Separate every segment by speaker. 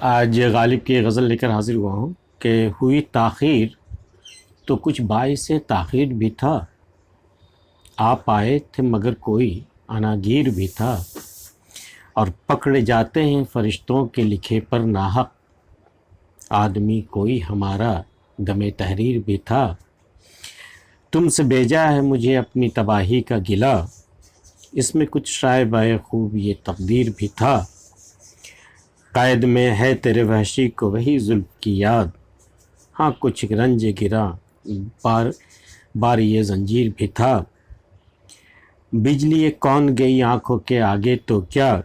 Speaker 1: آج غالب کی غزل لے کر حاضر ہوا ہوں کہ ہوئی تاخیر تو کچھ باعث تاخیر بھی تھا، آپ آئے تھے مگر کوئی عناگیر بھی تھا، اور پکڑے جاتے ہیں فرشتوں کے لکھے پر ناحق، آدمی کوئی ہمارا دم تحریر بھی تھا، تم سے بھیجا ہے مجھے اپنی تباہی کا گلہ، اس میں کچھ شائبہ خوب یہ تقدیر بھی تھا، قید میں ہے تیرے وحشی کو وہی زلف کی یاد، ہاں کچھ رنج گرا بار یہ زنجیر بھی تھا، بجلی کون گئی آنکھوں کے آگے تو کیا،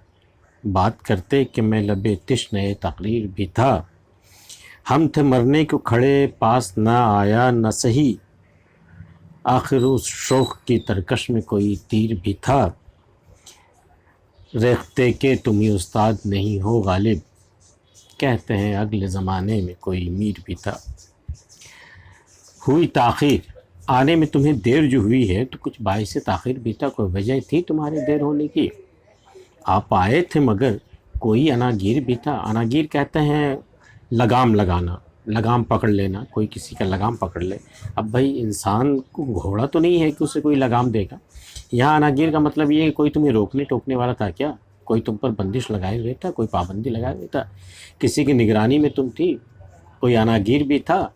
Speaker 1: بات کرتے کہ میں لبے تشنہ تقریر بھی تھا، ہم تھے مرنے کو کھڑے پاس نہ آیا نہ سہی، آخر اس شوق کی ترکش میں کوئی تیر بھی تھا، ریختہ کہ تم ہی استاد نہیں ہو غالب، کہتے ہیں اگلے زمانے میں کوئی میر بھی تھا۔ ہوئی تاخیر، آنے میں تمہیں دیر جو ہوئی ہے تو کچھ باعث تاخیر بھی تھا، کوئی وجہ تھی تمہارے دیر ہونے کی، آپ آئے تھے مگر کوئی عناگیر بھی تھا۔ عناگیر کہتے ہیں لگام لگانا، لگام پکڑ لینا، کوئی کسی کا لگام پکڑ لے۔ اب بھائی انسان کو گھوڑا تو نہیں ہے کہ اسے کوئی لگام دے گا، یہاں عناگیر کا مطلب یہ ہے کہ کوئی تمہیں روکنے ٹوکنے والا تھا کیا، کوئی تم پر بندش لگائے ہوئے تھا، کوئی پابندی لگائے ہوئے تھا، کسی کی نگرانی میں تم تھی، کوئی عناگیر بھی تھا۔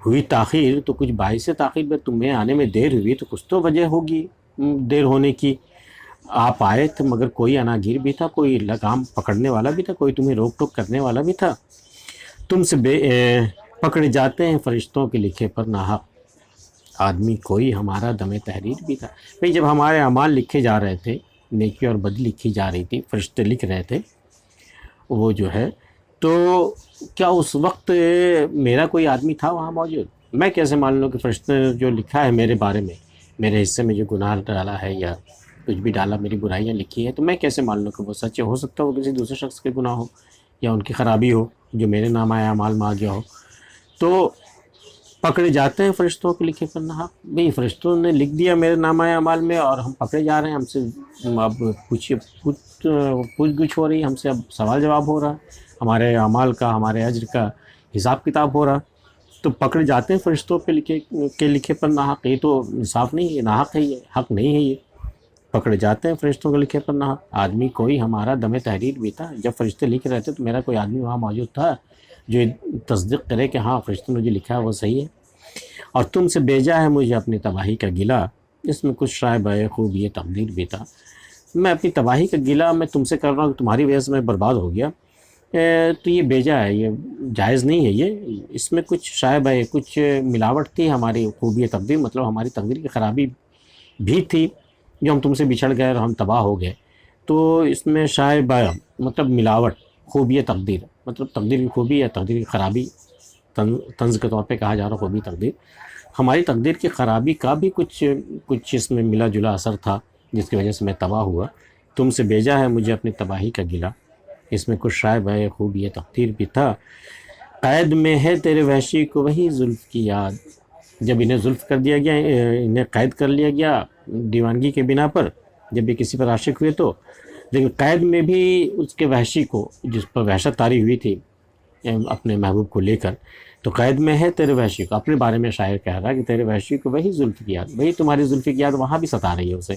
Speaker 1: ہوئی تاخیر تو کچھ باعث تاخیر میں تمہیں آنے میں دیر ہوئی تو کچھ تو وجہ ہوگی دیر ہونے کی، آپ آئے تھے مگر کوئی عناگیر بھی تھا، کوئی لگام پکڑنے والا بھی تھا، کوئی تمہیں روک ٹوک کرنے والا بھی تھا، تم سے پکڑے جاتے ہیں فرشتوں کے لکھے پر ناحق، آدمی کوئی ہمارا دم تحریر بھی تھا۔ بھئی جب ہمارے اعمال لکھے جا رہے تھے، نیکی اور بدی لکھی جا رہی تھی، فرشتے لکھ رہے تھے وہ جو ہے، تو کیا اس وقت میرا کوئی آدمی تھا وہاں موجود؟ میں کیسے مان لوں کہ فرشتے نے جو لکھا ہے میرے بارے میں، میرے حصے میں جو گناہ ڈالا ہے یا کچھ بھی ڈالا، میری برائیاں لکھی ہے، تو میں کیسے مان لوں کہ وہ سچ ہے؟ ہو سکتا ہے وہ کسی دوسرے شخص کے گناہ ہو یا ان کی خرابی ہو جو میرے نامہ اعمال میں آ گیا ہو۔ تو پکڑے جاتے ہیں فرشتوں کے لکھے پر ناحق، بھئی فرشتوں نے لکھ دیا میرے نامہ اعمال میں اور ہم پکڑے جا رہے ہیں، ہم سے اب پوچھ گچھ ہو رہی ہے، ہم سے اب سوال جواب ہو رہا ہے، ہمارے اعمال کا، ہمارے اجر کا حساب کتاب ہو رہا، تو پکڑے جاتے ہیں فرشتوں پہ لکھے پر ناحق۔ یہ تو انصاف نہیں ہے، یہ ناحق ہے، یہ حق نہیں ہے، یہ پکڑے جاتے ہیں فرشتوں کے لکھے پر ناحق، آدمی کوئی ہمارا دم تحریر بھی تھا۔ جب فرشتے لکھ رہے تھے تو میرا کوئی آدمی وہاں موجود تھا جو تصدیق کرے کہ ہاں فرشتوں نے جو لکھا ہے وہ صحیح ہے، اور تم سے بھیجا ہے مجھے اپنی تباہی کا گلہ، اس میں کچھ شائبہ خوب یہ تقدیر بھی تھا۔ میں اپنی تباہی کا گلہ میں تم سے کر رہا ہوں کہ تمہاری وجہ سے میں برباد ہو گیا، تو یہ بیجا ہے، یہ جائز نہیں ہے، یہ اس میں کچھ شائبہ ہے، کچھ ملاوٹ تھی ہماری خوبی تقدیر، مطلب ہماری تقدیر کی خرابی بھی تھی جو ہم تم سے بچھڑ گئے اور ہم تباہ ہو گئے، تو اس میں شائبہ مطلب ملاوٹ، خوبی تقدیر مطلب تقدیر کی خوبی یا تقدیر کی خرابی، طنز کے طور پہ کہا جا رہا خوبی تقدیر، ہماری تقدیر کی خرابی کا بھی کچھ اس میں ملا جلا اثر تھا جس کی وجہ سے میں تباہ ہوا۔ تم سے بھیجا ہے مجھے اپنی تباہی کا گلہ، اس میں کچھ شائبہ خوب یہ تقدیر بھی تھا، قید میں ہے تیرے وحشی کو وہی زلف کی یاد، جب انہیں زلف کر دیا گیا، انہیں قید کر لیا گیا دیوانگی کے بنا پر، جب یہ کسی پر عاشق ہوئے تو، لیکن قید میں بھی اس کے وحشی کو جس پر وحشت طاری ہوئی تھی اپنے محبوب کو لے کر، تو قید میں ہے تیرے وحشی کو، اپنے بارے میں شاعر کہہ رہا ہے کہ تیرے وحشی کو وہی زلف کی یاد، وہی تمہاری زلف کی یاد وہاں بھی ستا رہی ہے اسے،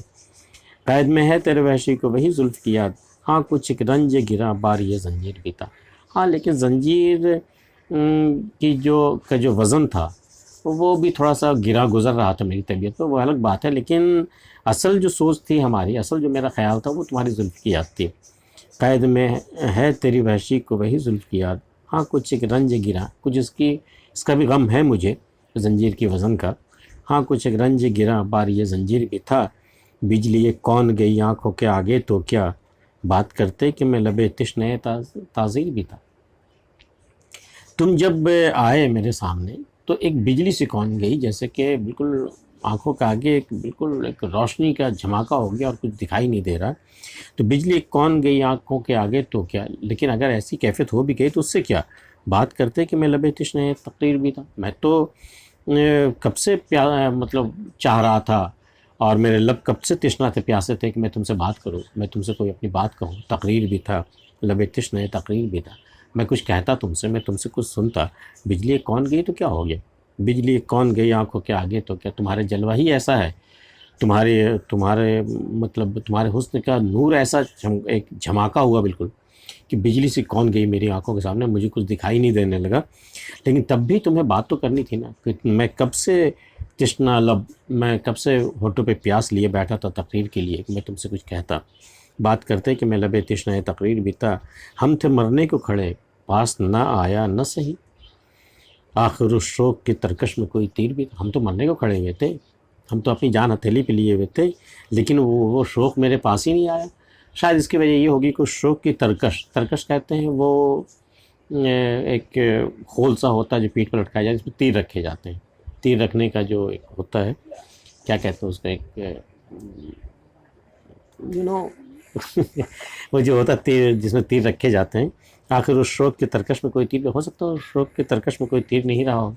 Speaker 1: قید میں ہے تیرے وحشی کو وہی زلف کی یاد، ہاں کچھ ایک رنج گرا بار یہ زنجیر بھی تھا۔ ہاں لیکن زنجیر کی جو وزن تھا وہ بھی تھوڑا سا گرا گزر رہا تھا میری طبیعت پہ، وہ الگ بات ہے، لیکن اصل جو سوچ تھی ہماری، اصل جو میرا خیال تھا وہ تمہاری زلف کی یاد تھی، قید میں ہے تیری وحشی کو وہی زلف کی یاد، ہاں کچھ ایک رنج گرا، کچھ اس کا بھی غم ہے مجھے زنجیر کی وزن کا، ہاں کچھ ایک رنج گرا بار یہ زنجیر بھی تھا، بجلی یہ کون گئی آنکھوں کے آگے تو کیا، بات کرتے کہ میں لبے تشنہ تعذیر بھی تھا۔ تم جب آئے میرے سامنے تو ایک بجلی سے کون گئی، جیسے کہ بالکل آنکھوں کے آگے بالکل ایک روشنی کا جھماکا ہو گیا اور کچھ دکھائی نہیں دے رہا، تو بجلی کون گئی آنکھوں کے آگے تو کیا، لیکن اگر ایسی کیفیت ہو بھی گئی تو اس سے کیا، بات کرتے کہ میں لبے تشنہ تقریر بھی تھا، میں تو کب سے مطلب چاہ رہا تھا اور میرے لب کب سے تشنا تھے، پیاسے تھے کہ میں تم سے بات کروں، میں تم سے کوئی اپنی بات کہوں، تقریر بھی تھا، لب تشنہ تقریر بھی تھا، میں کچھ کہتا تم سے، میں تم سے کچھ سنتا، بجلی ایک کون گئی تو کیا ہو گیا، بجلی ایک کون گئی آنکھوں کے آگے تو کیا، تمہارے جلوہ ہی ایسا ہے، تمہارے مطلب تمہارے حسن کا نور ایسا ایک جھماکا ہوا بالکل کہ بجلی سے کون گئی میری آنکھوں کے سامنے، مجھے کچھ دکھائی نہیں دینے لگا۔ لیکن تب بھی تمہیں بات تو کرنی تھی نا، کہ میں کب سے تشنا لب، میں کب سے ہونٹوں پہ پیاس لیے بیٹھا تھا تقریر کے لیے کہ میں تم سے کچھ کہتا، بات کرتے کہ میں لبے تشنہ تقریر بھی تھا، ہم تھے مرنے کو کھڑے پاس نہ آیا نہ صحیح، آخر اس شوق کی ترکش میں کوئی تیر بھی تھا، ہم تو مرنے کو کھڑے ہوئے تھے، ہم تو اپنی جان ہتھیلی پہ لیے ہوئے تھے، لیکن وہ شوق میرے پاس ہی نہیں آیا۔ شاید اس کی وجہ یہ ہوگی کہ اس شوق کی ترکش کہتے ہیں وہ ایک خول سا ہوتا ہے جو پیٹھ پر لٹکایا جاتا ہے، اس میں تیر رکھے جاتے ہیں، تیر رکھنے کا جو ایک ہوتا ہے، کیا کہتے ہیں اس کا، ایک وہ جو ہوتا ہے تیر، جس میں تیر رکھے جاتے ہیں، آخر اس شوق کے ترکش میں کوئی تیر ہو سکتا ہے، اس شوق کے ترکش میں کوئی تیر نہیں رہا ہو،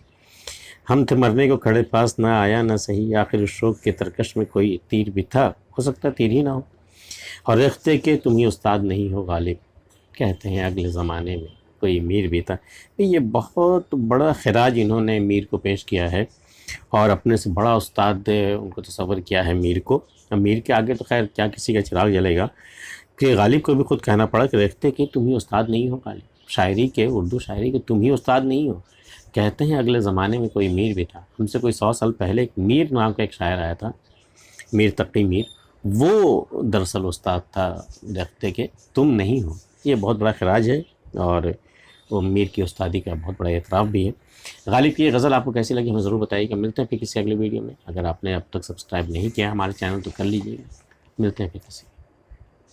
Speaker 1: ہم تھے مرنے کو کھڑے پاس نہ آیا نہ صحیح، آخر اس شوق کے ترکش میں کوئی تیر بھی تھا، ہو سکتا ہے تیر ہی نہ ہو، اور رختے کہ تم ہی استاد نہیں ہو غالب، کہتے ہیں اگلے زمانے میں کوئی میر بھی تھا۔ یہ بہت بڑا خراج انہوں نے میر کو پیش کیا ہے، اور اپنے سے بڑا استاد ان کو تصور کیا ہے میر کو۔ اب میر کے آگے تو خیر کیا کسی کا چراغ جلے گا، کہ غالب کو بھی خود کہنا پڑا کہ رختے کہ تم ہی استاد نہیں ہو غالب، شاعری کے، اردو شاعری کے تم ہی استاد نہیں ہو، کہتے ہیں اگلے زمانے میں کوئی میر بھی تھا۔ ہم سے کوئی 100 سال پہلے ایک میر نام کا ایک شاعر آیا تھا، میر تقی میر، وہ دراصل استاد تھا رختے کے، تم نہیں ہو۔ یہ بہت بڑا خراج ہے، اور وہ میر کی استادی کا بہت بڑا اعتراف بھی ہے۔ غالب کی یہ غزل آپ کو کیسی لگی ہمیں ضرور بتائیے گا۔ ملتے ہیں پھر کسی اگلے ویڈیو میں، اگر آپ نے اب تک سبسکرائب نہیں کیا ہمارے چینل تو کر لیجیے گا۔ ملتے ہیں پھر کسی